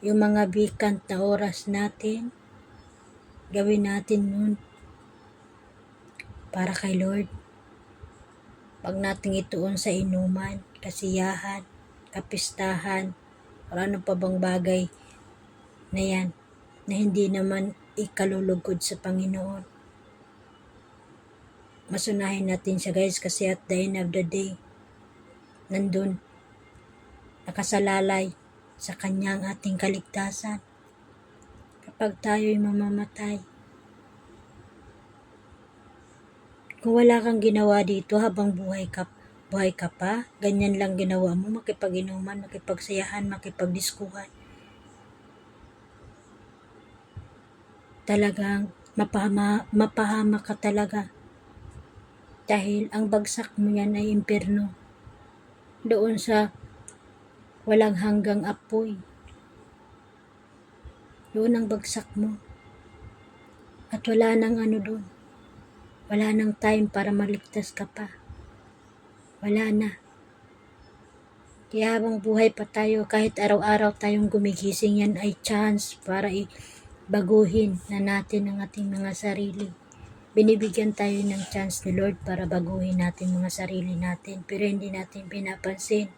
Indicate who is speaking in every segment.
Speaker 1: Yung mga vacant na oras natin, gawin natin nun para kay Lord. Pag nating ituon sa inuman, kasiyahan, kapistahan, o ano pa bang bagay na yan, na hindi naman ikalulugod sa Panginoon. Masunahin natin siya guys, kasi at the end of the day, nandun, nakasalalay sa kanyang ating kaligtasan. Kapag tayo'y mamamatay, kung wala kang ginawa dito habang buhay ka pa, ganyan lang ginawa mo, makipag-inuman, makipagsayahan, makipagdiskuhan. Talagang mapahama ka talaga. Dahil ang bagsak mo yan ay impyerno. Doon sa walang hanggang apoy. Doon ang bagsak mo. At wala nang doon. Wala nang time para maligtas ka pa. Wala na. Kaya habang buhay pa tayo, kahit araw-araw tayong gumigising, yan ay chance para baguhin na natin ang ating mga sarili. Binibigyan tayo ng chance ni Lord para baguhin natin mga sarili natin, pero hindi natin pinapansin.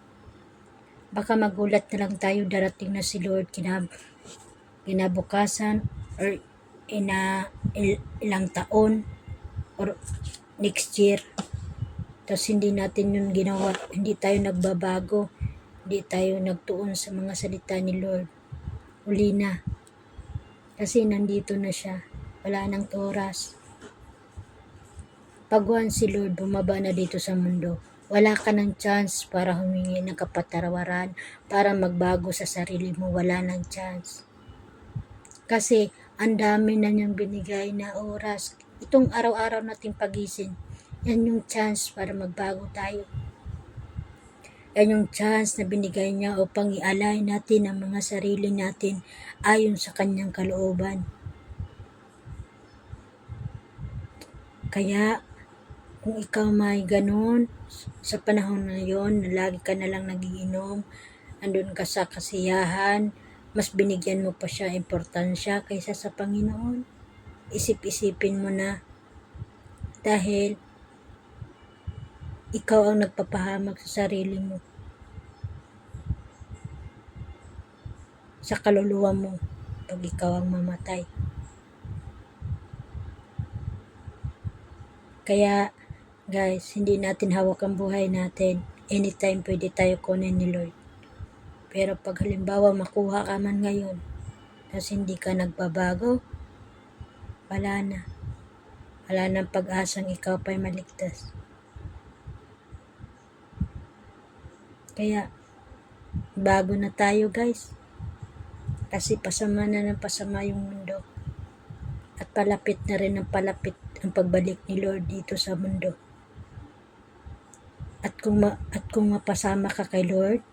Speaker 1: Baka magulat na lang tayo, darating na si Lord kinabukasan or ilang taon or next year. Tapos hindi natin yun ginawa, hindi tayo nagbabago, hindi tayo nagtuon sa mga salita ni Lord. Uli na. Kasi nandito na siya. Wala nang oras. Pag once si Lord bumaba na dito sa mundo, wala ka ng chance para humingi ng kapatawaran, para magbago sa sarili mo. Wala ng chance. Kasi ang dami na niyang binigay na oras. Itong araw-araw nating pagising, yan yung chance para magbago tayo. Yan yung chance na binigay niya upang i-alay natin ang mga sarili natin ayon sa kanyang kalooban. Kaya, kung ikaw may ganun, sa panahon na yon, na lagi ka na lang nagiinom, andun ka sa kasiyahan, mas binigyan mo pa siya importansya kaysa sa Panginoon. Isip-isipin mo na, dahil ikaw ang nagpapahamak sa sarili mo, sa kaluluwa mo, pag ikaw ang mamatay. Kaya guys, hindi natin hawak ang buhay natin. Anytime pwede tayo kunin ni Lord. Pero pag halimbawa makuha ka man ngayon, tapos hindi ka nagbabago, wala na. Wala nang pag-asang ikaw pa'y maligtas. Kaya, bago na tayo guys. Kasi pasama na ng pasama yung mundo. At palapit na rin ang palapit ang pagbalik ni Lord dito sa mundo. At kung mapasama ka kay Lord,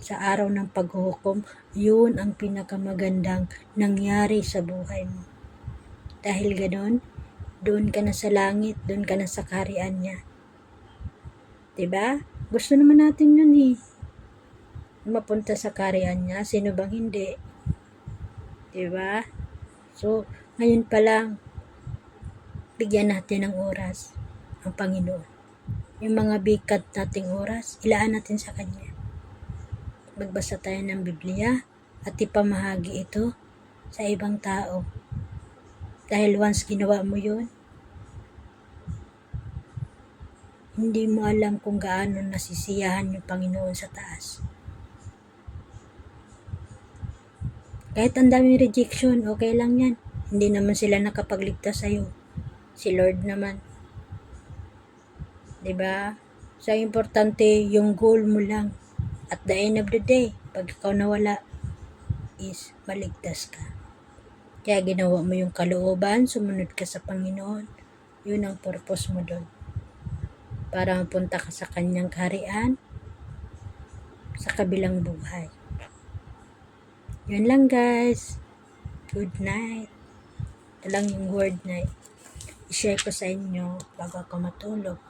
Speaker 1: sa araw ng paghuhukom, yun ang pinakamagandang nangyari sa buhay mo. Dahil ganon, doon ka na sa langit, doon ka na sa kaharian niya. Diba? Gusto naman natin yun mapunta sa kaharian niya. Sino bang hindi? Diba? So, ngayon pa lang, bigyan natin ng oras ang Panginoon. Yung mga bigat nating oras, ilaan natin sa Kanya. Magbasa tayo ng Biblia at ipamahagi ito sa ibang tao. Dahil once ginawa mo yun, hindi mo alam kung gaano nasisiyahan yung Panginoon sa taas. Kahit ang daming rejection, okay lang yan. Hindi naman sila nakapagligtas sa'yo. Si Lord naman. Diba? So, importante yung goal mo lang. At the end of the day, pag ikaw nawala, is maligtas ka. Kaya ginawa mo yung kalooban, sumunod ka sa Panginoon. Yun ang purpose mo doon. Para mapunta ka sa kanyang kaharian, sa kabilang buhay. Yun lang guys. Good night. Ito lang yung word na i-share ko sa inyo bago ako matulog.